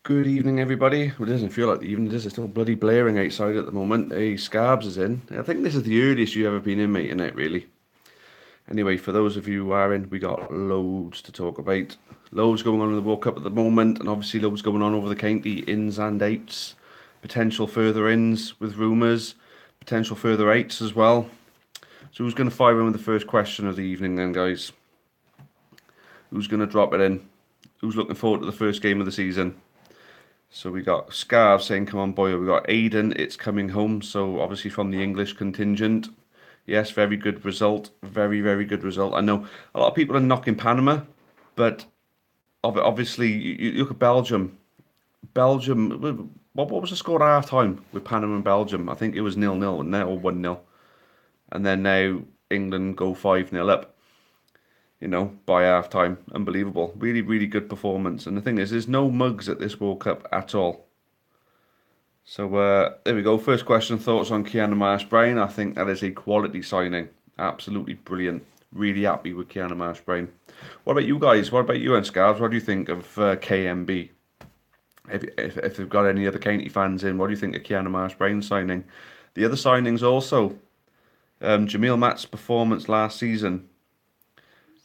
Good evening, everybody. Well, it doesn't feel like the evening, does it? It's still bloody blaring outside at the moment. Hey, Scabs is in. I think this is the earliest you've ever been in, mate, innit, really? Anyway, for those of you who are in, we got loads to talk about. Loads going on in the World Cup at the moment, and obviously loads going on over the county, ins and outs. Potential further ins with rumours, potential further outs as well. So who's going to fire in with the first question of the evening then, guys? Who's going to drop it in? Who's looking forward to the first game of the season? So we got Scarv saying, "Come on, boy." We got Aiden. It's coming home. So obviously from the English contingent. Yes, very good result. Very, very good result. I know a lot of people are knocking Panama, but obviously you look at Belgium. Belgium. What was the score at half time with Panama and Belgium? I think it was 0-0 and now or 1-0, and then now England go 5-0 up. By half time. Unbelievable. Really, really good performance. And the thing is, there's no mugs at this World Cup at all. So there we go. First question, thoughts on Keanu Marsh-Bryan. I think that is a quality signing. Absolutely brilliant. Really happy with Keanu Marsh-Bryan. What about you guys? What about you and Scars? What do you think of KMB? If they've got any other county fans in, what do you think of Keanu Marsh-Bryan signing? The other signings also. Jamil Matt's performance last season.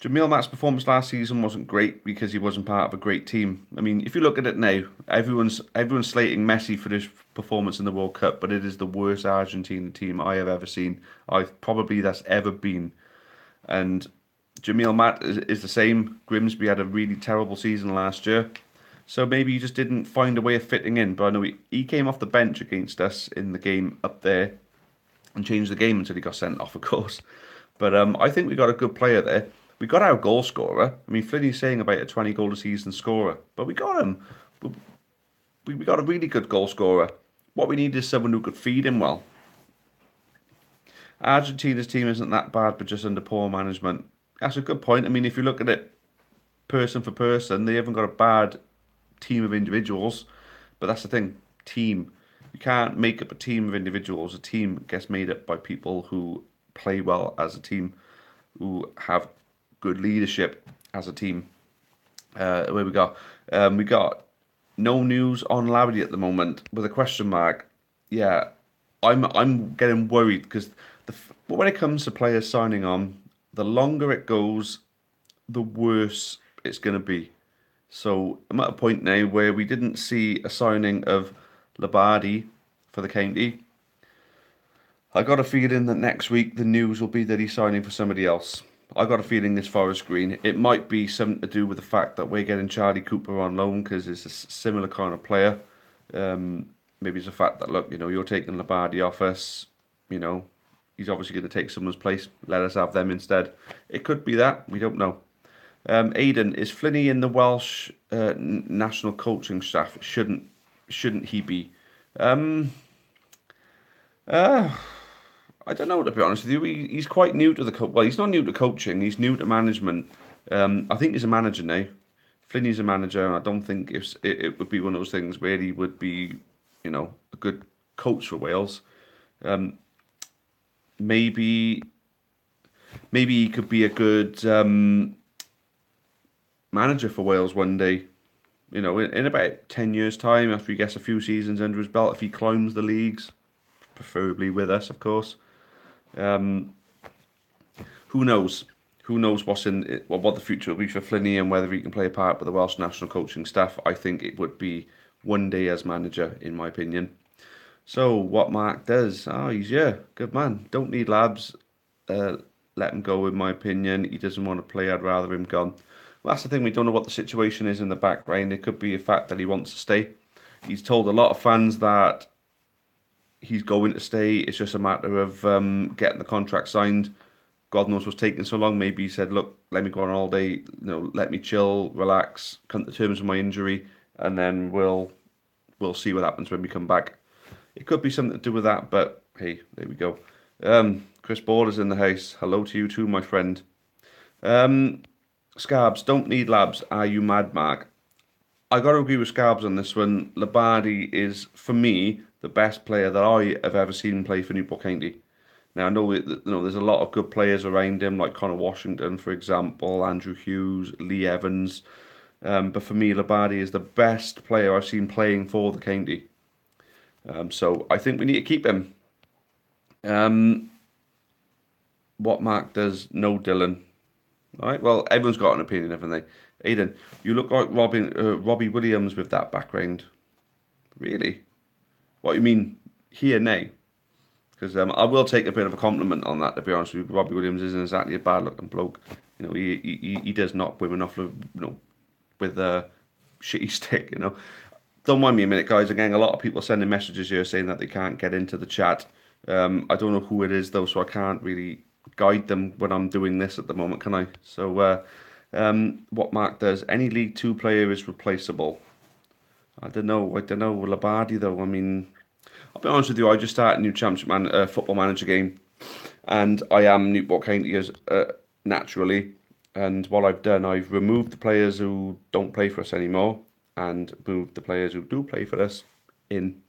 Jamil Matt's performance last season wasn't great because he wasn't part of a great team. I mean, if you look at it now, everyone's slating Messi for this performance in the World Cup, but it is the worst Argentina team I have ever seen. That's ever been. And Jamil Matt is the same. Grimsby had a really terrible season last year. So maybe he just didn't find a way of fitting in. But I know he came off the bench against us in the game up there and changed the game until he got sent off, of course. But I think we got a good player there. We got our goal scorer. I mean, Flinney's saying about a 20 goal a season scorer, but we got him. We got a really good goal scorer. What we need is someone who could feed him well. Argentina's team isn't that bad, but just under poor management. That's a good point. I mean, if you look at it person for person, they haven't got a bad team of individuals, but that's the thing, team. You can't make up a team of individuals. A team gets made up by people who play well as a team, who have good leadership as a team. Where we got? We got no news on Labadie at the moment with a question mark. Yeah, I'm getting worried because when it comes to players signing on, the longer it goes, the worse it's going to be. So I'm at a point now where we didn't see a signing of Labadie for the county. I got a feeling that next week the news will be that he's signing for somebody else. I got a feeling this Forest Green. It might be something to do with the fact that we're getting Charlie Cooper on loan because it's a similar kind of player. Maybe it's the fact that look, you're taking Labadie off us. He's obviously going to take someone's place. Let us have them instead. It could be that. We don't know. Aidan, is Flinney in the Welsh national coaching staff? Shouldn't he be? Um, uh, I don't know, to be honest with you. He's quite new to well, he's not new to coaching. He's new to management. I think he's a manager now. Flinney's a manager, and I don't think it would be one of those things where he would be, a good coach for Wales. Maybe he could be a good manager for Wales one day. In about 10 years' time, after he gets a few seasons under his belt, if he climbs the leagues, preferably with us, of course. Um, who knows? Who knows what the future will be for Flinney and whether he can play a part with the Welsh national coaching staff. I think it would be one day as manager, in my opinion. So what Mark does? He's good man. Don't need labs. Let him go, in my opinion. He doesn't want to play. I'd rather him gone. Well, that's the thing. We don't know what the situation is in the background. It could be a fact that he wants to stay. He's told a lot of fans that he's going to stay. It's just a matter of getting the contract signed. God knows what's taking so long. Maybe he said, "Look, let me go on all day. Let me chill, relax, come to terms with my injury, and then we'll see what happens when we come back." It could be something to do with that, but hey, there we go. Chris Ball is in the house. Hello to you too, my friend. Scabs, don't need labs. Are you mad, Mark? I got to agree with Scabs on this one. Labadie is, for me, the best player that I have ever seen play for Newport County. Now I know there's a lot of good players around him, like Connor Washington, for example, Andrew Hughes, Lee Evans. But for me, Labadi is the best player I've seen playing for the county. So I think we need to keep him. Um, what Mark does, no Dylan. All right, well, everyone's got an opinion, haven't they? Aidan, you look like Robbie Williams with that background. Really? What you mean here now? Because I will take a bit of a compliment on that, to be honest with you. Robbie Williams isn't exactly a bad looking bloke. You know, he does knock women off, with a shitty stick. Don't mind me a minute, guys. Again, a lot of people sending messages here saying that they can't get into the chat. I don't know who it is though, so I can't really guide them when I'm doing this at the moment, can I? So, what Mark does, any League Two player is replaceable. I don't know. I don't know. Labadi though. I mean, I'll be honest with you. I just started a new football manager game, and I am Newport County as naturally. And what I've done, I've removed the players who don't play for us anymore, and moved the players who do play for us in.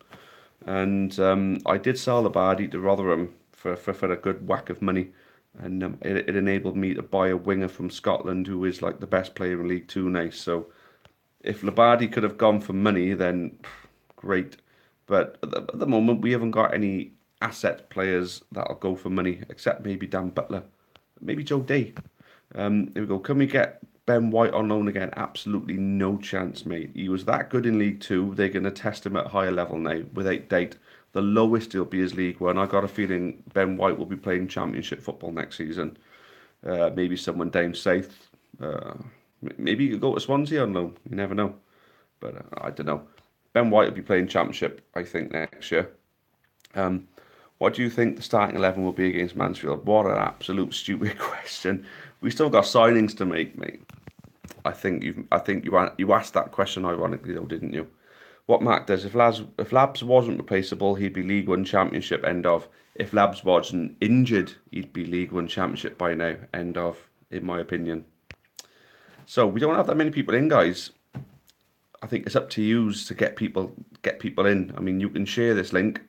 And I did sell the Bardi to Rotherham for a good whack of money, and it enabled me to buy a winger from Scotland who is like the best player in League Two now. So if Labardi could have gone for money, then great. But at the moment, we haven't got any asset players that'll go for money, except maybe Dan Butler, maybe Joe Day. Here we go. Can we get Ben White on loan again? Absolutely no chance, mate. He was that good in League Two. They're going to test him at a higher level now. Without date, the lowest he'll be is League One. I got a feeling Ben White will be playing Championship football next season. Maybe someone down south. Uh, Maybe you could go to Swansea on loan. You never know. But I don't know. Ben White will be playing Championship, I think, next year. Um, what do you think the starting 11 will be against Mansfield? What an absolute stupid question. We still got signings to make, mate. I think you asked that question ironically though, didn't you? What Mac does, if Labs wasn't replaceable, he'd be League One Championship, end of. If Labs wasn't injured, he'd be League One Championship by now, end of, in my opinion. So we don't have that many people in, guys. I think it's up to you to get people in. I mean, you can share this link,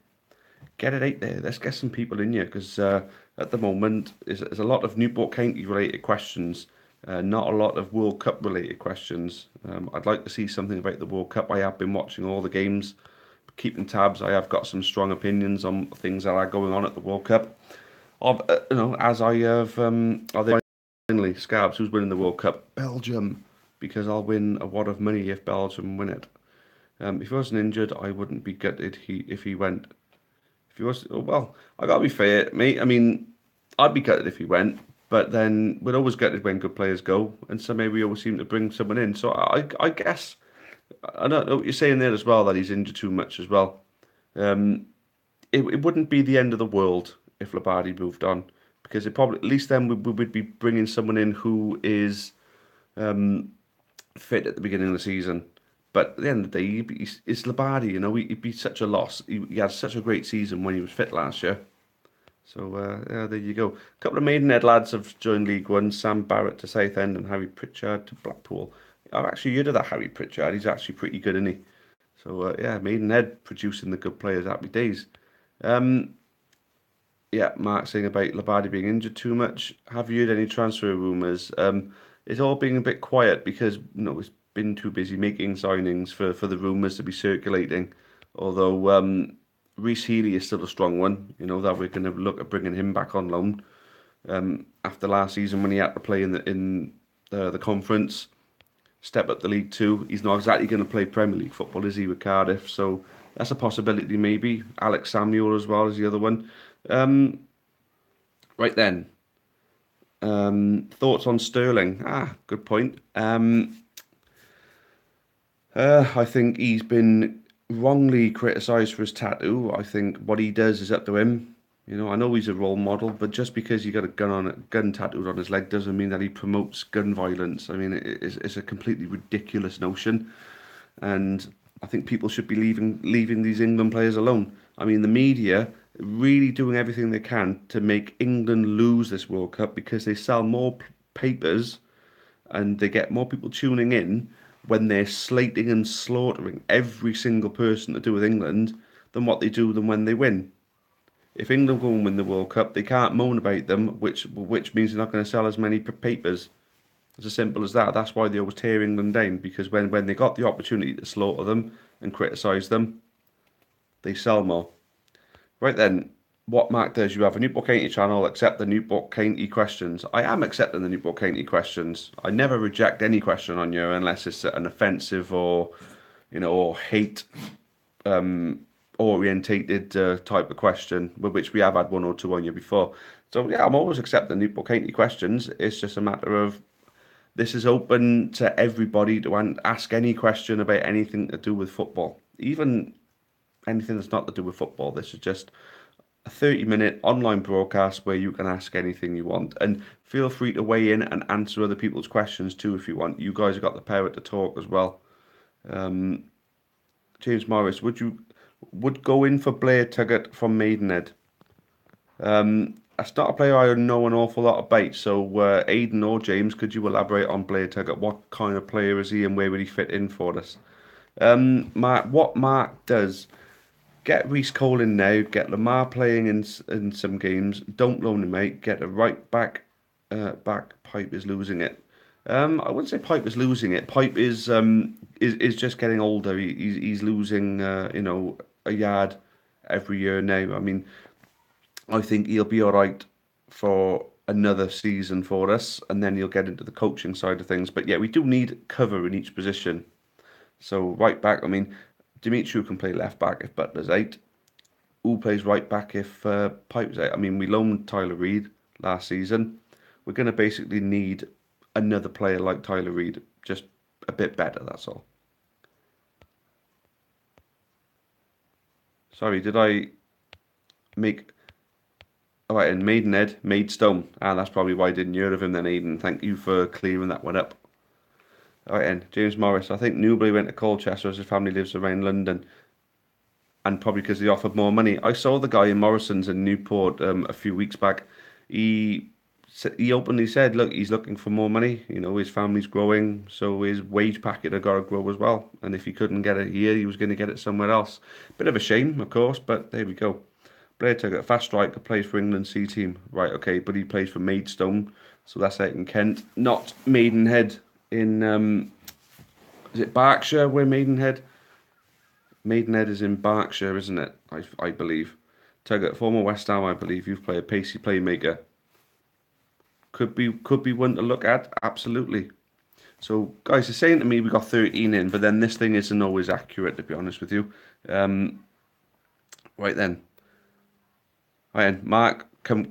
get it out there. Let's get some people in here because at the moment there's a lot of Newport County related questions, not a lot of World Cup related questions. I'd like to see something about the World Cup. I have been watching all the games, keeping tabs. I have got some strong opinions on things that are going on at the World Cup. As I have, are they finally Scabs? Who's winning the World Cup? Belgium, because I'll win a wad of money if Belgium win it. If he wasn't injured, I wouldn't be gutted if he went. If he was, oh, well, I gotta be fair, mate. I mean, I'd be gutted if he went, but then we're always gutted when good players go, and so maybe we always seem to bring someone in. So I guess I don't know what you're saying there as well, that he's injured too much as well. Um, it wouldn't be the end of the world if Labardi moved on, because it probably at least then we would be bringing someone in who is fit at the beginning of the season. But at the end of the day, it's Labardi, he'd be such a loss. He had such a great season when he was fit last year. So, yeah, there you go. A couple of Maidenhead lads have joined League One. Sam Barrett to Southend and Harry Pritchard to Blackpool. I've actually heard of that Harry Pritchard. He's actually pretty good, isn't he? So, yeah, Maidenhead producing the good players. Happy days. Um, yeah, Mark saying about Labardi being injured too much. Have you heard any transfer rumours? It's all been a bit quiet because it's been too busy making signings for the rumours to be circulating. Although Reece Healy is still a strong one, that we're going to look at bringing him back on loan. After last season when he had to play in the conference, step up to League Two. He's not exactly going to play Premier League football, is he, with Cardiff? So that's a possibility, maybe. Alex Samuel as well as the other one. Right then, thoughts on Sterling? Good point. I think he's been wrongly criticised for his tattoo. I think what he does is up to him. I know he's a role model, but just because he got a gun tattooed on his leg doesn't mean that he promotes gun violence. I mean, it's a completely ridiculous notion, and I think people should be leaving these England players alone. I mean, the media really doing everything they can to make England lose this World Cup because they sell more papers and they get more people tuning in when they're slating and slaughtering every single person to do with England than what they do than when they win. If England go and win the World Cup, they can't moan about them, which means they're not going to sell as many papers. It's as simple as that. That's why they always tear England down, because when they got the opportunity to slaughter them and criticise them, they sell more. Right then, what Mark does, you have a Newport County channel, accept the Newport County questions. I am accepting the Newport County questions. I never reject any question on you unless it's an offensive or, or hate orientated type of question, with which we have had one or two on you before. So yeah, I'm always accepting Newport County questions. It's just a matter of this is open to everybody to ask any question about anything to do with football, even anything that's not to do with football. This is just a 30-minute online broadcast where you can ask anything you want. And feel free to weigh in and answer other people's questions too if you want. You guys have got the power to talk as well. James Morris, would go in for Blair Tuggett from Maidenhead? That's not a player I know an awful lot about. So Aidan or James, could you elaborate on Blair Tuggett? What kind of player is he and where would he fit in for us? What Mark does, get Reece Cole in now, get Lamar playing in some games, don't loan him out, get a right back. Pipe is losing it. I wouldn't say Pipe is losing it. Pipe is just getting older. He's losing a yard every year now. I mean, I think he'll be all right for another season for us, and then he'll get into the coaching side of things. But yeah, we do need cover in each position. So right back, I mean, Dimitri can play left back if Butler's out. Who plays right back if Pipe's out? I mean, we loaned Tyler Reid last season. We're going to basically need another player like Tyler Reid, just a bit better, that's all. Sorry, did I make... All right, and Maidenhead, Maidstone. That's probably why I didn't hear of him then, Aidan. Thank you for clearing that one up. All right, and James Morris. I think Newbury went to Colchester as his family lives around London, and probably because they offered more money. I saw the guy in Morrison's in Newport a few weeks back. He openly said, look, he's looking for more money. His family's growing, so his wage packet had got to grow as well. And if he couldn't get it here, he was going to get it somewhere else. Bit of a shame, of course, but there we go. Blair Tuggett, fast striker, plays for England C team. Right, okay, but he plays for Maidstone, so that's out in Kent. Not Maidenhead in, is it Berkshire where Maidenhead? Maidenhead is in Berkshire, isn't it? I believe. Tuggett, former West Ham, I believe. You've played a pacey playmaker. Could be one to look at, absolutely. So, guys, they're saying to me we got 13 in, but then this thing isn't always accurate, to be honest with you. Right then. Right, Mark,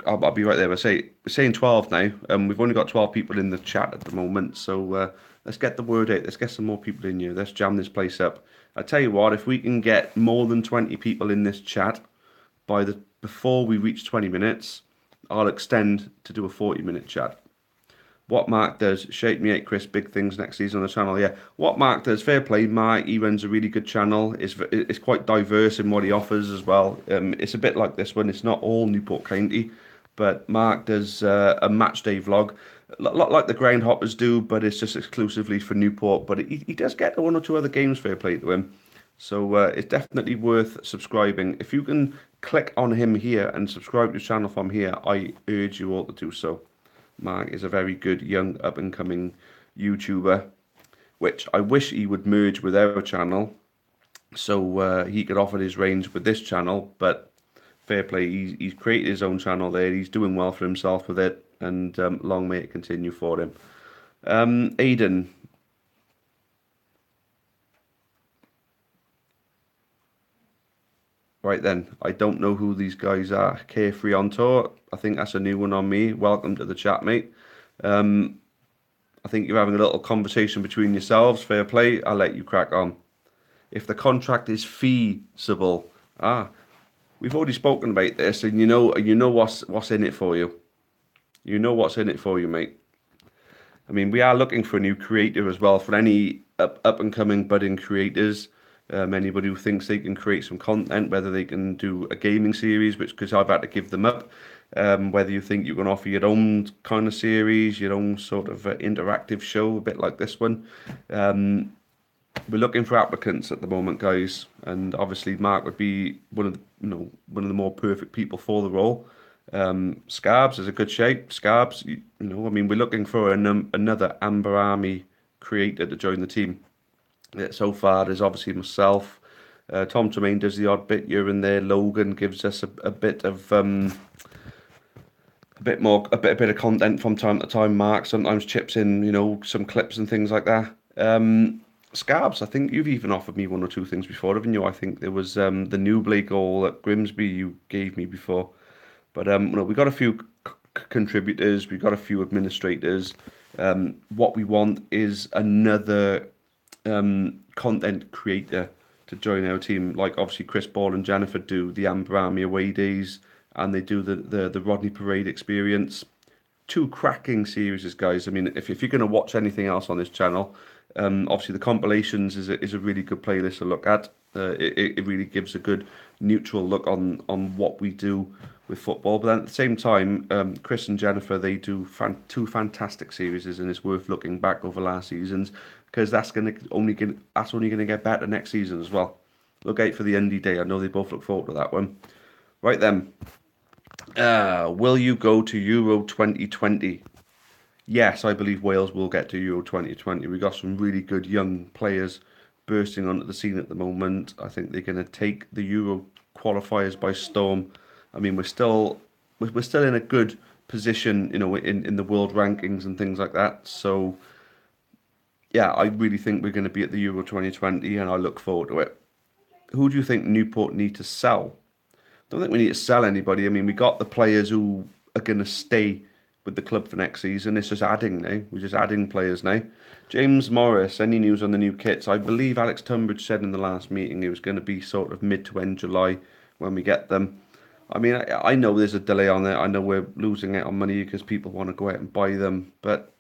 I'll be right there. We're saying 12 now. We've only got 12 people in the chat at the moment, so let's get the word out. Let's get some more people in here. Let's jam this place up. I tell you what, if we can get more than 20 people in this chat before we reach 20 minutes, I'll extend to do a 40-minute chat. What Mark does, shake me out, Chris. Big things next season on the channel. Yeah, what Mark does, fair play. Mark, he runs a really good channel. It's quite diverse in what he offers as well. It's a bit like this one. It's not all Newport County, but Mark does a match day vlog, a lot like the Groundhoppers do, but it's just exclusively for Newport. But he does get one or two other games, fair play to him. So it's definitely worth subscribing. If you can click on him here and subscribe to his channel from here, I urge you all to do so. Mark is a very good young up-and-coming YouTuber, which I wish he would merge with our channel so he could offer his range with this channel, but fair play, he's created his own channel there, he's doing well for himself with it, and long may it continue for him. Aidan. Right then, I don't know who these guys are. Carefree on tour. I think that's a new one on me. Welcome to the chat, mate. I think you're having a little conversation between yourselves. Fair play. I'll let you crack on. If the contract is feasible. We've already spoken about this, and you know what's in it for you. You know what's in it for you, mate. I mean, we are looking for a new creator as well, for any up and coming budding creators. Anybody who thinks they can create some content, whether they can do a gaming series, because I've had to give them up, whether you think you can offer your own kind of series, your own sort of interactive show, a bit like this one. We're looking for applicants at the moment, guys, and obviously Mark would be one of the more perfect people for the role. Scabs is a good shape. Scabs, I mean, we're looking for another Amber Army creator to join the team. So far, there's obviously myself. Tom Tremaine does the odd bit here and there. Logan gives us a bit of a bit more, a bit of content from time to time. Mark sometimes chips in, some clips and things like that. Scabs, I think you've even offered me one or two things before, haven't you? I think there was the Newbley goal at Grimsby you gave me before. But we got a few contributors, we got a few administrators. What we want is another content creator to join our team. Like obviously Chris Ball and Jennifer do the Amber Army away days, and they do the Rodney Parade experience. Two cracking series, guys. I mean, if you're going to watch anything else on this channel, obviously the compilations is a really good playlist to look at. It really gives a good neutral look on what we do with football. But then at the same time, Chris and Jennifer, they do two fantastic series, and it's worth looking back over last seasons because that's only gonna get better next season as well. Look out for the Indy Day. I know they both look forward to that one. Right then, will you go to Euro 2020? Yes, I believe Wales will get to Euro 2020. We've got some really good young players bursting onto the scene at the moment. I think they're going to take the Euro qualifiers by storm. I mean, we're still in a good position, in the world rankings and things like that. So, yeah, I really think we're going to be at the Euro 2020, and I look forward to it. Who do you think Newport need to sell? Don't think we need to sell anybody. I mean, we got the players who are going to stay with the club for next season. It's just adding now. We're just adding players now. James Morris, any news on the new kits? I believe Alex Tunbridge said in the last meeting it was going to be sort of mid to end July when we get them. I mean, I know there's a delay on it. I know we're losing out on money because people want to go out and buy them. But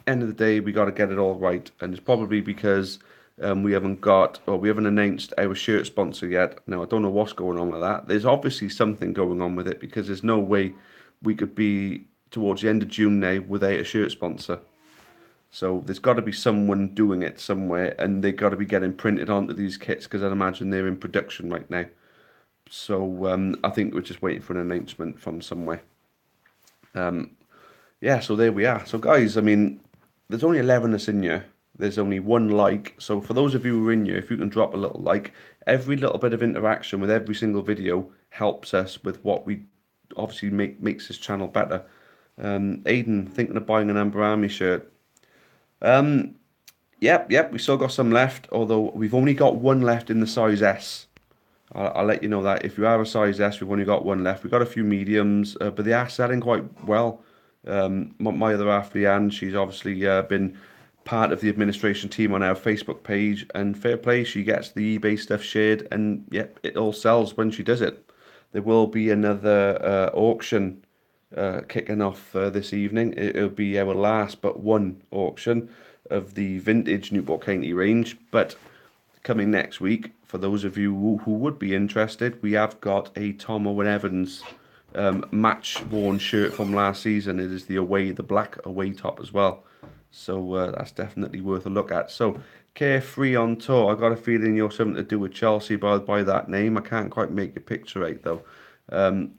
end of the day, we got to get it all right. And it's probably because we haven't announced our shirt sponsor yet. Now, I don't know what's going on with that. There's obviously something going on with it because there's no way we could be towards the end of June now without a shirt sponsor. So there's got to be someone doing it somewhere, and they've got to be getting printed onto these kits because I'd imagine they're in production right now. So I think we're just waiting for an announcement from somewhere. Yeah, so there we are. So guys, I mean, there's only 11 of us in here. There's only one like. So for those of you who are in here, if you can drop a little like, every little bit of interaction with every single video helps us with what we obviously makes this channel better. Aiden, thinking of buying an Amber Army shirt. Yep, we still got some left, although we've only got one left in the size S. I'll let you know that if you are a size S, we've only got one left. We've got a few mediums, but they are selling quite well. My other half, Leanne, she's obviously been part of the administration team on our Facebook page, and fair play, she gets the eBay stuff shared, and yep, it all sells when she does it. There will be another auction kicking off this evening. It'll be our last but one auction of the vintage Newport County range, but coming next week, for those of you who would be interested, we have got a Tom Owen Evans match worn shirt from last season. It is the black away top as well. So that's definitely worth a look at. So Carefree on tour. I got a feeling you're something to do with Chelsea by that name. I can't quite make a picture out though.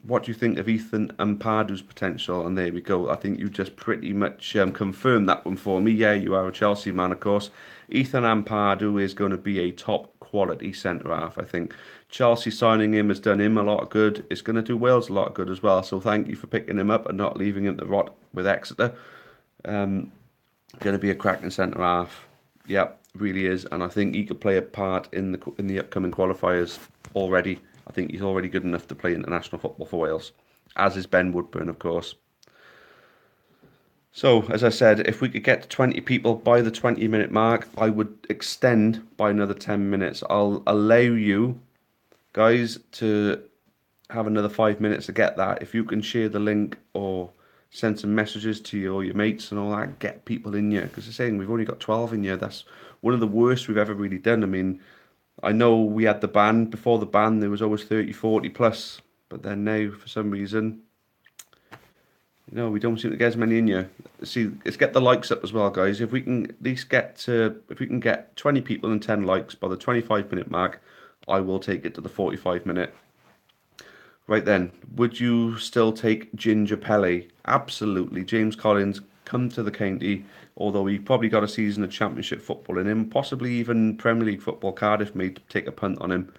What do you think of Ethan Ampadu's potential? And there we go. I think you just pretty much confirmed that one for me. Yeah, you are a Chelsea man, of course. Ethan Ampadu is going to be a top quality centre half. I think Chelsea signing him has done him a lot of good. It's going to do Wales a lot of good as well. So thank you for picking him up and not leaving him to rot with Exeter. Going to be a cracking centre half. Yep, really is. And I think he could play a part in the upcoming qualifiers already. I think he's already good enough to play international football for Wales, as is Ben Woodburn, of course. So, as I said, if we could get to 20 people by the 20-minute mark, I would extend by another 10 minutes. I'll allow you guys to have another 5 minutes to get that. If you can share the link or send some messages to your mates and all that, get people in here. Because they're saying we've only got 12 in here. That's one of the worst we've ever really done. I mean, I know we had the ban. Before the ban, there was always 30, 40 plus. But then now, for some reason, we don't seem to get as many in here. See, let's get the likes up as well, guys. If we can at least if we can get 20 people and 10 likes by the 25-minute mark, I will take it to the 45-minute. Right then, would you still take Ginger Pele? Absolutely. James Collins, come to the county, although he probably got a season of Championship football in him, possibly even Premier League football. Cardiff may take a punt on him.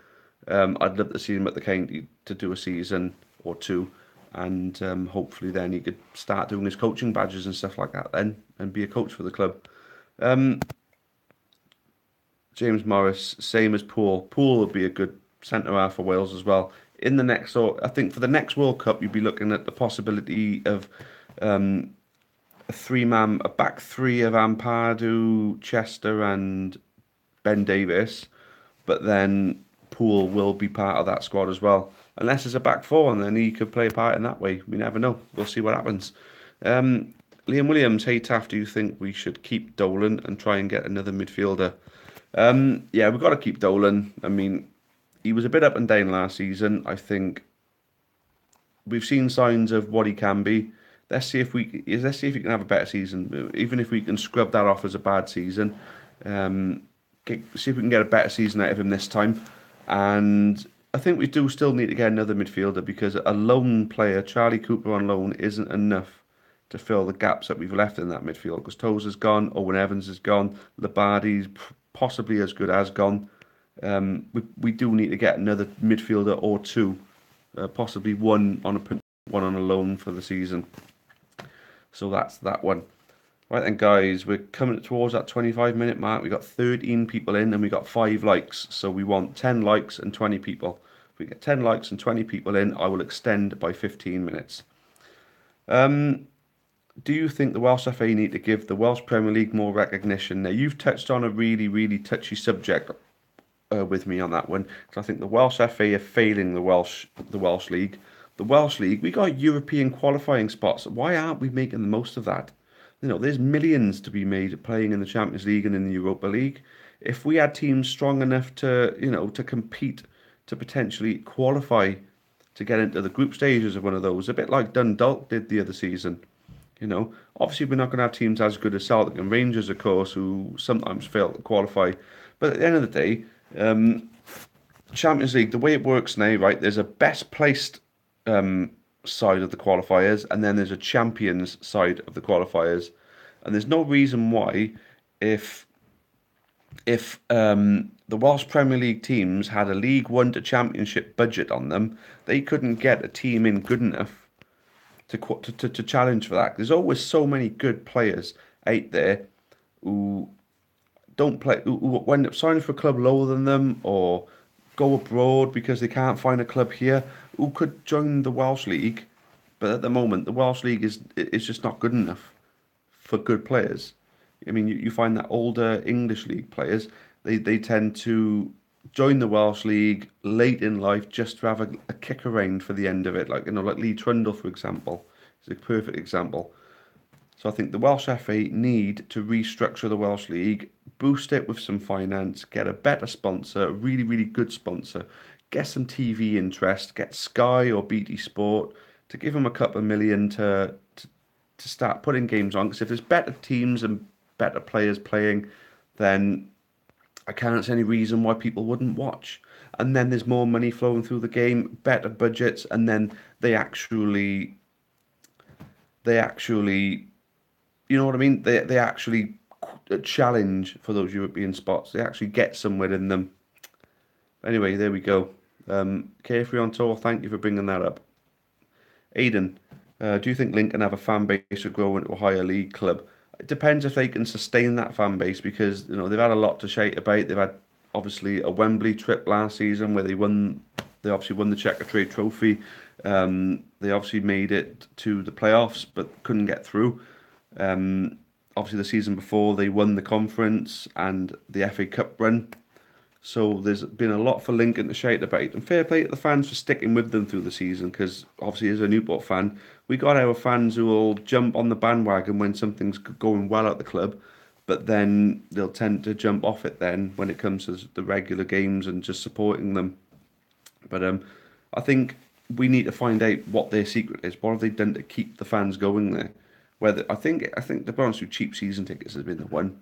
I'd love to see him at the county to do a season or two, and hopefully then he could start doing his coaching badges and stuff like that then, and be a coach for the club. James Morris, same as Poole. Poole would be a good centre half for Wales as well. In the next, so I think for the next World Cup, you'd be looking at the possibility of a back three of Ampadu, Chester, and Ben Davis, but then Poole will be part of that squad as well. Unless it's a back four, and then he could play a part in that way. We never know. We'll see what happens. Liam Williams, hey Taff, do you think we should keep Dolan and try and get another midfielder? Yeah, we've got to keep Dolan. I mean, he was a bit up and down last season. I think we've seen signs of what he can be. Let's see if he can have a better season. Even if we can scrub that off as a bad season, see if we can get a better season out of him this time. And I think we do still need to get another midfielder because a lone player, Charlie Cooper on loan, isn't enough to fill the gaps that we've left in that midfield. Because Tozer's gone, Owen Evans is gone, Labadi's possibly as good as gone. We do need to get another midfielder or two, possibly one on a loan for the season. So that's that one. Right then, guys, we're coming towards that 25-minute mark. We got 13 people in and we got 5 likes. So we want 10 likes and 20 people. If we get 10 likes and 20 people in, I will extend by 15 minutes. Do you think the Welsh FA need to give the Welsh Premier League more recognition? Now, you've touched on a really, really touchy subject with me on that one. Because I think the Welsh FA are failing the Welsh League. The Welsh League, we got European qualifying spots. Why aren't we making the most of that? You know, there's millions to be made playing in the Champions League and in the Europa League. If we had teams strong enough to, to compete, to potentially qualify to get into the group stages of one of those, a bit like Dundalk did the other season. Obviously we're not going to have teams as good as Celtic and Rangers, of course, who sometimes fail to qualify. But at the end of the day, Champions League, the way it works now, right, there's a best placed side of the qualifiers, and then there's a champions side of the qualifiers, and there's no reason why if the Welsh Premier League teams had a League One to Championship budget on them, they couldn't get a team in good enough to challenge for that. There's always so many good players out there who don't play, who end up signing for a club lower than them or go abroad because they can't find a club here, who could join the Welsh League. But at the moment, the Welsh League is just not good enough for good players. I mean, you find that older English League players, they tend to join the Welsh League late in life just to have a kick around for the end of it. Like Lee Trundle, for example, is a perfect example. So I think the Welsh FA need to restructure the Welsh League, boost it with some finance, get a better sponsor, a really, really good sponsor, get some TV interest, get Sky or BT Sport to give them a couple of million to start putting games on. Because if there's better teams and better players playing, then I can't see any reason why people wouldn't watch. And then there's more money flowing through the game, better budgets, and then they actually, you know what I mean? They actually challenge for those European spots. They actually get somewhere in them. Anyway, there we go. Carefree on tour, thank you for bringing that up. Aidan, do you think Lincoln have a fan base to grow into a higher league club? It depends if they can sustain that fan base because they've had a lot to shout about. They've had obviously a Wembley trip last season where they obviously won the Checker Trade Trophy. They obviously made it to the playoffs but couldn't get through. Obviously the season before they won the conference and the FA Cup run. So there's been a lot for Lincoln to shout about. And fair play to the fans for sticking with them through the season because obviously as a Newport fan, we got our fans who will jump on the bandwagon when something's going well at the club, but then they'll tend to jump off it then when it comes to the regular games and just supporting them. But I think we need to find out what their secret is. What have they done to keep the fans going there? I think to be honest with you, cheap season tickets has been the one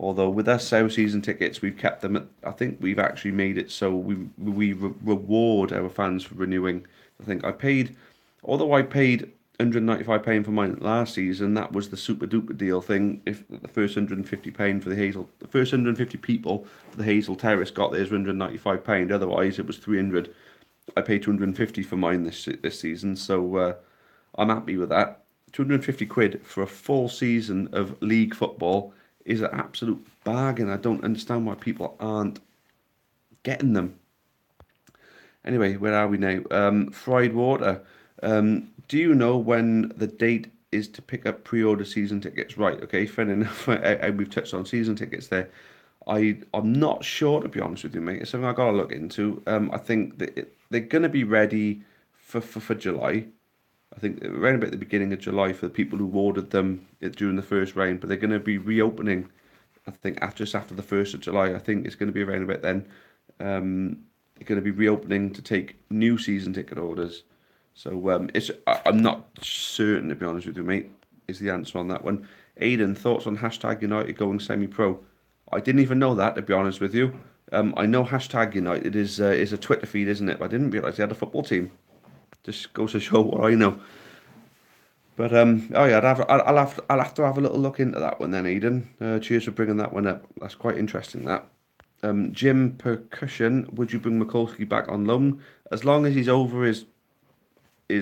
Although with us, our season tickets, we've kept them. I think we've actually made it so we reward our fans for renewing. I think I paid, although I paid £195 for mine last season, that was the super duper deal thing. If the first £150 for the first 150 people for the Hazel Terrace got theirs £195. Otherwise, it was 300. I paid 250 for mine this season, so I'm happy with that. 250 quid for a full season of league football is an absolute bargain. I don't understand why people aren't getting them. Anyway, where are we now? Fried water. Do you know when the date is to pick up pre-order season tickets? Right, okay, fair enough. We've touched on season tickets there. I'm not sure, to be honest with you, mate. It's something I got to look into. I think that they're going to be ready for July. I think around about the beginning of July for the people who ordered them during the first round, but they're going to be reopening. I think just after the 1st of July. I think it's going to be around about then. They're going to be reopening to take new season ticket orders. So I'm not certain, to be honest with you, mate. Is the answer on that one? Aidan, thoughts on hashtag United going semi-pro? I didn't even know that, to be honest with you. I know hashtag United is a Twitter feed, isn't it? But I didn't realise they had a football team. Just goes to show what I know. But oh yeah, I'll have to have a little look into that one then, Eden. Cheers for bringing that one up. That's quite interesting. That Jim Percussion, would you bring Mikulski back on loan as long as he's over his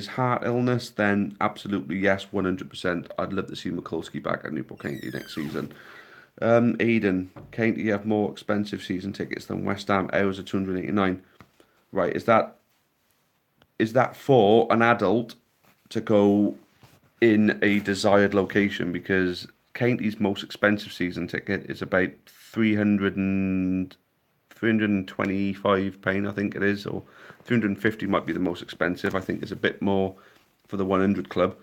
heart illness? Then absolutely yes, 100%. I'd love to see Mikulski back at Newport County next season. Eden, County have more expensive season tickets than West Ham. Ours are 289. Right, is that for an adult to go in a desired location? Because County's most expensive season ticket is about 325 pound, I think it is, or 350 might be the most expensive. I think it's a bit more for the 100 club.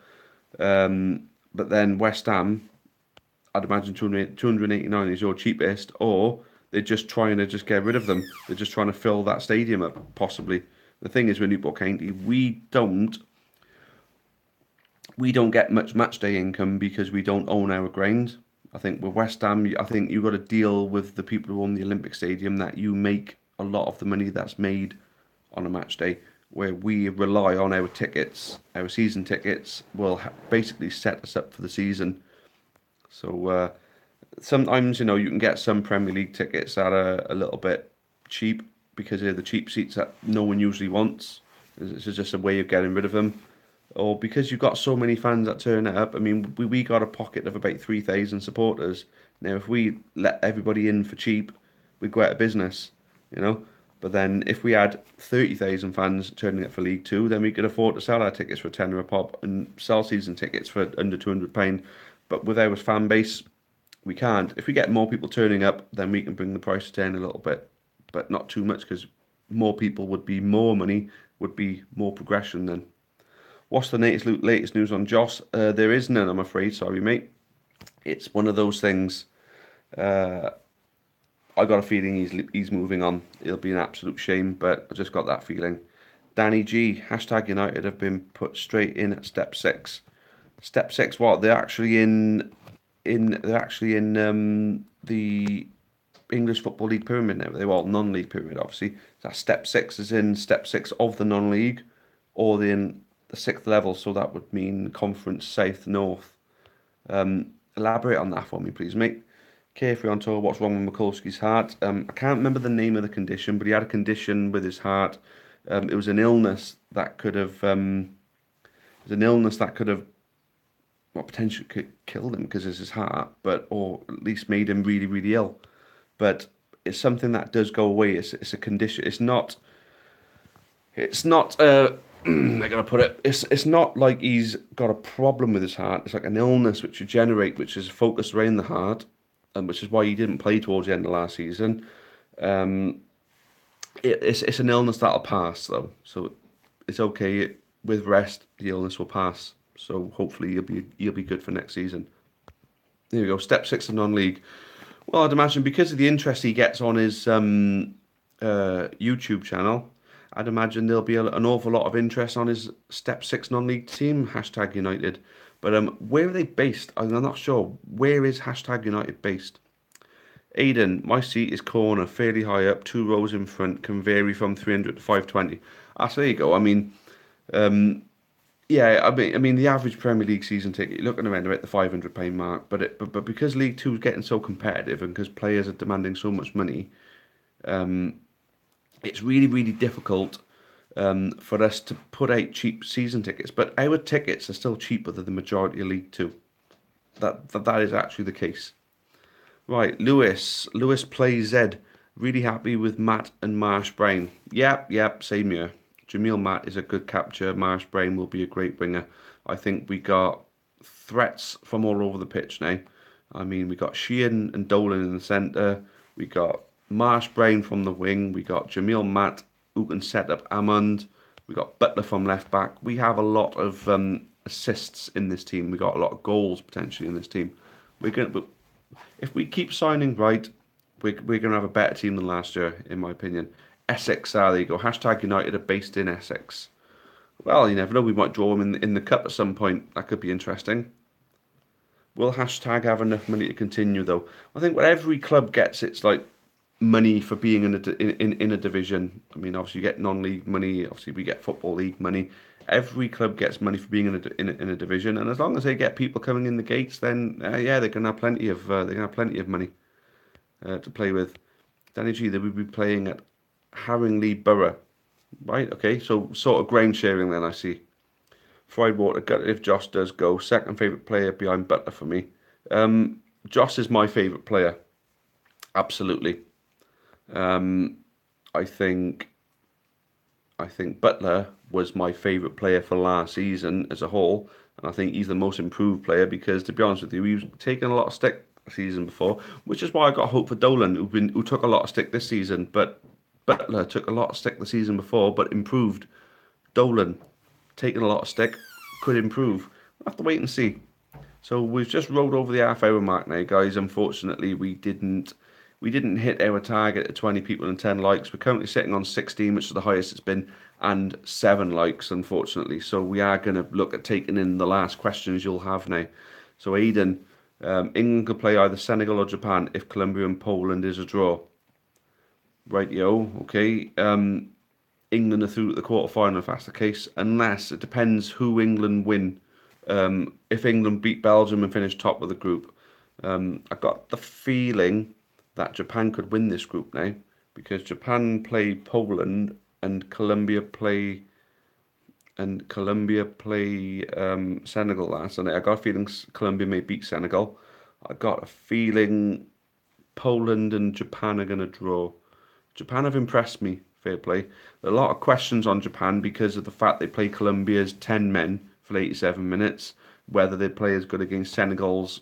But then West Ham, I'd imagine 289 is your cheapest, or they're just trying to just get rid of them. They're just trying to fill that stadium up, possibly. The thing is, with Newport County, we don't get much match day income because we don't own our ground. I think with West Ham, I think you've got to deal with the people who own the Olympic Stadium, that you make a lot of the money that's made on a match day, where we rely on our tickets. Our season tickets will basically set us up for the season. So sometimes, you can get some Premier League tickets that are a little bit cheap because they're the cheap seats that no one usually wants. It's just a way of getting rid of them. Or because you've got so many fans that turn up. I mean, we got a pocket of about 3,000 supporters. Now, if we let everybody in for cheap, we'd go out of business, you know. But then if we had 30,000 fans turning up for League Two, then we could afford to sell our tickets for a tenner a pop and sell season tickets for under £200. But with our fan base, we can't. If we get more people turning up, then we can bring the price down a little bit, but not too much, because more people would be more money, would be more progression then. What's the latest news on Joss? There is none, I'm afraid. Sorry, mate. It's one of those things. I got a feeling he's moving on. It'll be an absolute shame, but I just got that feeling. Danny G, hashtag United have been put straight in at step six. Step six, what? They're actually in the English Football League pyramid now. They're all non-league pyramid, obviously. That step six is in step six of the non-league, or they're in the sixth level, so that would mean Conference South North. Elaborate on that for me, please, mate. Carefree on tour. What's wrong with Mikulski's heart? I can't remember the name of the condition, but he had a condition with his heart. It was an illness that could have. Well, potentially could kill him because it's his heart, or at least made him really, really ill. But it's something that does go away. It's a condition. It's not. It's not. I'm gonna put it. It's not like he's got a problem with his heart. It's like an illness which which is focused around the heart, and which is why he didn't play towards the end of last season. It's an illness that'll pass though, so it's okay. With rest, the illness will pass. So hopefully he'll be good for next season. There we go. Step six of non-league. Well, I'd imagine because of the interest he gets on his YouTube channel, I'd imagine there'll be an awful lot of interest on his step six non-league team, hashtag United. But where are they based? I'm not sure. Where is hashtag United based? Aiden, my seat is corner, fairly high up, 2 rows in front, can vary from 300 to 520. Ah, so there you go. I mean, yeah, I mean, the average Premier League season ticket, you're looking around about the £500 mark, but because League Two is getting so competitive and because players are demanding so much money, it's really, really difficult for us to put out cheap season tickets. But our tickets are still cheaper than the majority of League Two. That is actually the case. Right, Lewis. Lewis plays Z. Really happy with Matt and Marsh Brown. Yep, same here. Jamil Matt is a good capture. Marsh Brown will be a great winger. I think we got threats from all over the pitch now. I mean, we got Sheehan and Dolan in the centre. We got Marsh Brown from the wing. We got Jamil Matt who can set up Amund. We got Butler from left back. We have a lot of assists in this team. We got a lot of goals potentially in this team. We're going, if we keep signing right, we're going to have a better team than last year, in my opinion. Essex, there you go. Hashtag United are based in Essex. Well, you never know. We might draw them in the cup at some point. That could be interesting. Will hashtag have enough money to continue though? I think what every club gets, it's like money for being in a division. I mean, obviously you get non-league money. Obviously we get football league money. Every club gets money for being in a division, and as long as they get people coming in the gates, then yeah, they can have plenty of money to play with. Danny G, they will be playing at Haringey Borough, right? Okay, so sort of ground sharing then I see. Fried water, gut if Josh does go. Second favourite player behind Butler for me. Josh is my favourite player, absolutely. Um, I think I think Butler was my favourite player for last season as a whole, and I think he's the most improved player because, to be honest with you, he was taking a lot of stick the season before, which is why I got hope for Dolan, who took a lot of stick this season, but Butler took a lot of stick the season before, but improved. Dolan taking a lot of stick, could improve. We'll have to wait and see. So we've just rolled over the half-hour mark now, guys. Unfortunately, we didn't hit our target at 20 people and 10 likes. We're currently sitting on 16, which is the highest it's been, and 7 likes, unfortunately. So we are going to look at taking in the last questions you'll have now. So Aiden, England could play either Senegal or Japan if Colombia and Poland is a draw. Right, yo, okay. England are through to the quarter-final if that's the case, unless it depends who England win. If England beat Belgium and finish top of the group, I got the feeling that Japan could win this group now because Japan play Poland and Colombia play Senegal last night. I got a feeling Colombia may beat Senegal. I got a feeling Poland and Japan are going to draw. Japan have impressed me, fair play. There are a lot of questions on Japan because of the fact they play Colombia's 10 men for 87 minutes, whether they play as good against Senegal's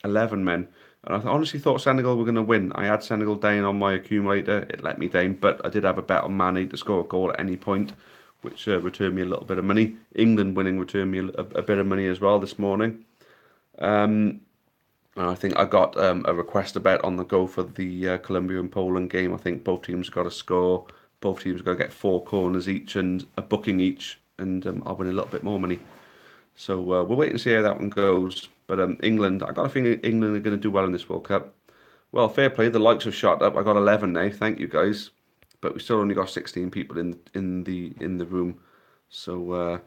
11 men. And I honestly thought Senegal were going to win. I had Senegal down on my accumulator. It let me down, but I did have a bet on Mane to score a goal at any point, which returned me a little bit of money. England winning returned me a bit of money as well this morning. And I think I got a request a bet on the go for the Colombia and Poland game. I think both teams got to score. Both teams got to get 4 corners each and a booking each, and I'll win a little bit more money. So we'll wait and see how that one goes. But England, I got a feeling England are going to do well in this World Cup. Well, fair play. The likes have shot up. I got 11 now. Thank you guys. But we still only got 16 people in the room. So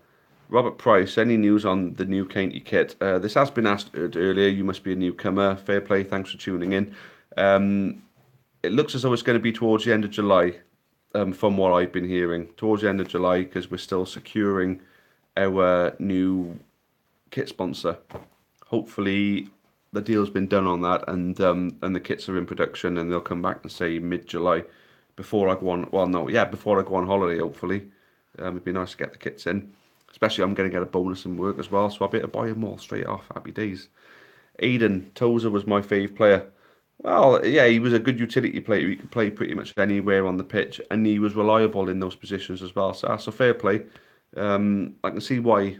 Robert Price, any news on the new Kainty kit? This has been asked earlier. You must be a newcomer. Fair play. Thanks for tuning in. It looks as though it's going to be towards the end of July, from what I've been hearing. Towards the end of July, because we're still securing our new kit sponsor. Hopefully, the deal's been done on that, and the kits are in production, and they'll come back and say mid-July before I go on. Well, no, yeah, before I go on holiday. Hopefully, it'd be nice to get the kits in. Especially, I'm going to get a bonus in work as well, so I'll be able to buy them all straight off. Happy days. Aiden Tozer was my fave player. Well, yeah, he was a good utility player. He could play pretty much anywhere on the pitch, and he was reliable in those positions as well. So that's a fair play. I can see why.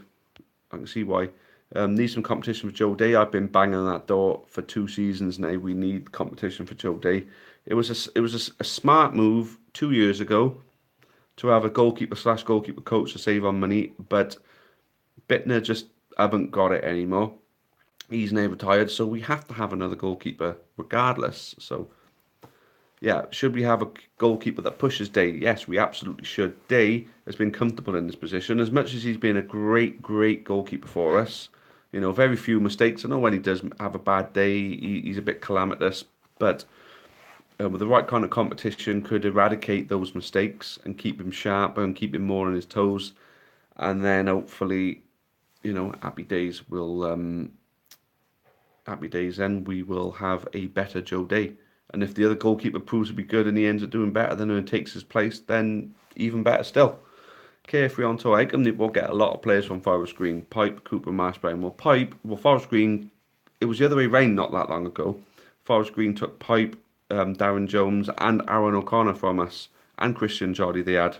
I can see why. Need some competition for Joe Day. I've been banging on that door for 2 seasons now. We need competition for Joe Day. It was a smart move 2 years ago to have a goalkeeper/goalkeeper coach to save on money, but Bittner just haven't got it anymore. He's now retired, so we have to have another goalkeeper regardless. So Yeah, should we have a goalkeeper that pushes Day? Yes, we absolutely should. Day has been comfortable in this position. As much as he's been a great, great goalkeeper for us, very few mistakes. I know when he does have a bad day, he's a bit calamitous, but with the right kind of competition, could eradicate those mistakes and keep him sharp and keep him more on his toes. And then hopefully, happy days, then we will have a better Joe Day. And if the other goalkeeper proves to be good and he ends up doing better than and takes his place, then even better still. Okay, if we're on to Icon, we'll get a lot of players from Forest Green. Pipe, Cooper, Marshbrine. Forest Green, it was the other way round not that long ago. Forest Green took Pipe, Darren Jones, and Aaron O'Connor from us, and Christian Jolly they had.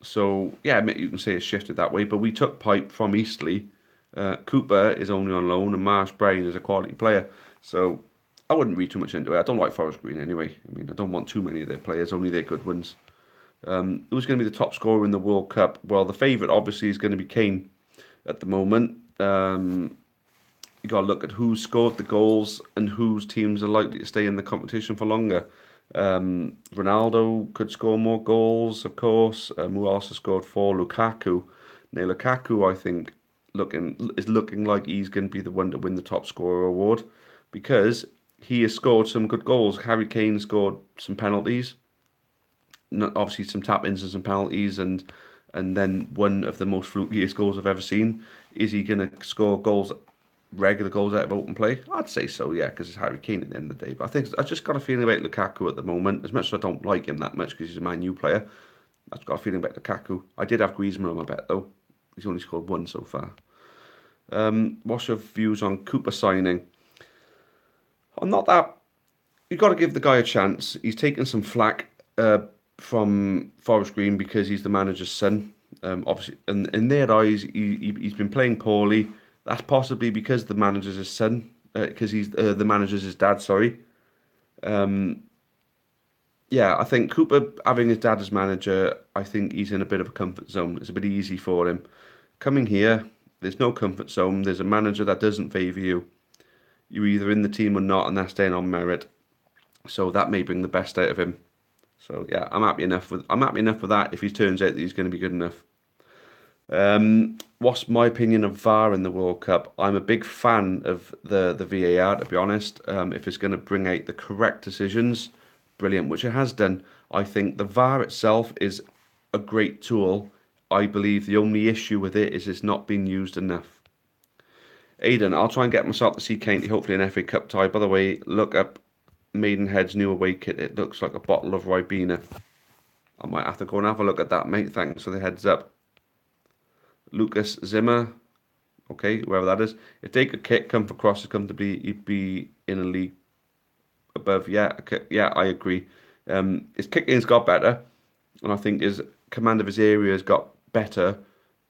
So, yeah, you can say it's shifted that way, but we took Pipe from Eastleigh. Cooper is only on loan, and Marsh Brain is a quality player. So, I wouldn't read too much into it. I don't like Forest Green anyway. I mean, I don't want too many of their players, only their good ones. Who's going to be the top scorer in the World Cup? Well, the favourite obviously is going to be Kane at the moment. You got to look at who's scored the goals and whose teams are likely to stay in the competition for longer. Ronaldo could score more goals, of course. Who also scored four? Lukaku. Now, Lukaku, I think, is looking like he's going to be the one to win the top scorer award because he has scored some good goals. Harry Kane scored some penalties, obviously some tap-ins and some penalties, and then one of the most flukiest goals I've ever seen. Is he going to score regular goals out of open play? I'd say so, yeah, because it's Harry Kane at the end of the day. But I just got a feeling about Lukaku at the moment. As much as I don't like him that much because he's a Man U player, I've got a feeling about Lukaku. I did have Griezmann on my bet though. He's only scored one so far. What's your views on Cooper signing? I'm not that. You've got to give the guy a chance. He's taken some flack from Forest Green because he's the manager's son. Obviously, in their eyes, he's been playing poorly. That's possibly because the manager's his son, because he's the manager's his dad. Sorry. Yeah, I think Cooper having his dad as manager, I think he's in a bit of a comfort zone. It's a bit easy for him. Coming here, there's no comfort zone. There's a manager that doesn't favour you. You're either in the team or not, and that's staying on merit. So that may bring the best out of him. So yeah, I'm happy enough with that if he turns out that he's going to be good enough. What's my opinion of VAR in the World Cup? I'm a big fan of the VAR, to be honest. If it's going to bring out the correct decisions, brilliant, which it has done. I think the VAR itself is a great tool. I believe the only issue with it is it's not being used enough. Aidan, I'll try and get myself to see Kainty, hopefully an FA Cup tie. By the way, look up Maidenhead's new away kit. It looks like a bottle of Ribena. I might have to go and have a look at that, mate. Thanks for the heads up. Lucas Zimmer, okay, whoever that is. If they could come for crosses comfortably, he'd be in a league above. Yeah, okay, yeah, I agree. His kicking's got better, and I think his command of his area has got better.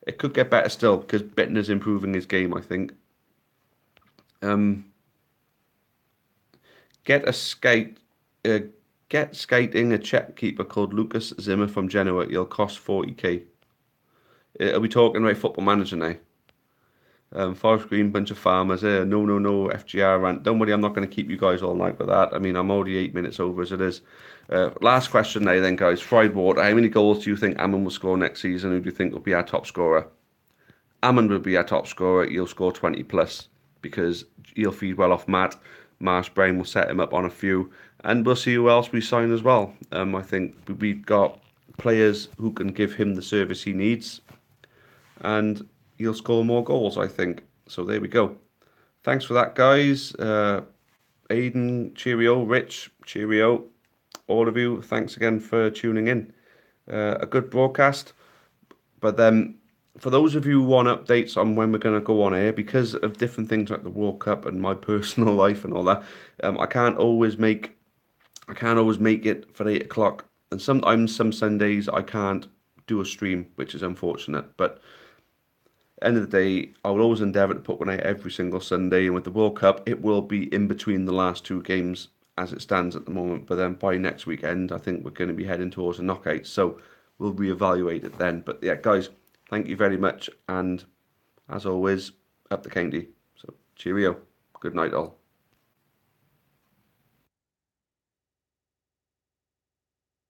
It could get better still because Bittner's improving his game, I think. Get a skate, get skating a Czech keeper called Lucas Zimmer from Genoa. He'll cost 40k. Are we talking about Football Manager now? Forest Green, bunch of farmers. No, FGR rant. Don't worry, I'm not going to keep you guys all night with that. I mean, I'm already 8 minutes over as it is. Last question now then, guys. Fried water. How many goals do you think Ammon will score next season? Who do you think will be our top scorer? Ammon will be our top scorer. He'll score 20 plus because he'll feed well off Matt. Marsh Brain will set him up on a few. And we'll see who else we sign as well. I think we've got players who can give him the service he needs. And he'll score more goals, I think. So there we go. Thanks for that, guys. Aidan, cheerio. Rich, cheerio. All of you, thanks again for tuning in. A good broadcast. But then, for those of you who want updates on when we're going to go on air, because of different things like the World Cup and my personal life and all that, I can't always make it for 8 o'clock. And sometimes, some Sundays, I can't do a stream, which is unfortunate. But end of the day, I will always endeavour to put one out every single Sunday. And with the World Cup, it will be in between the last two games as it stands at the moment. But then by next weekend, I think we're going to be heading towards a knockout. So we'll reevaluate it then. But yeah, guys, thank you very much. And as always, up the county. So cheerio. Good night, all.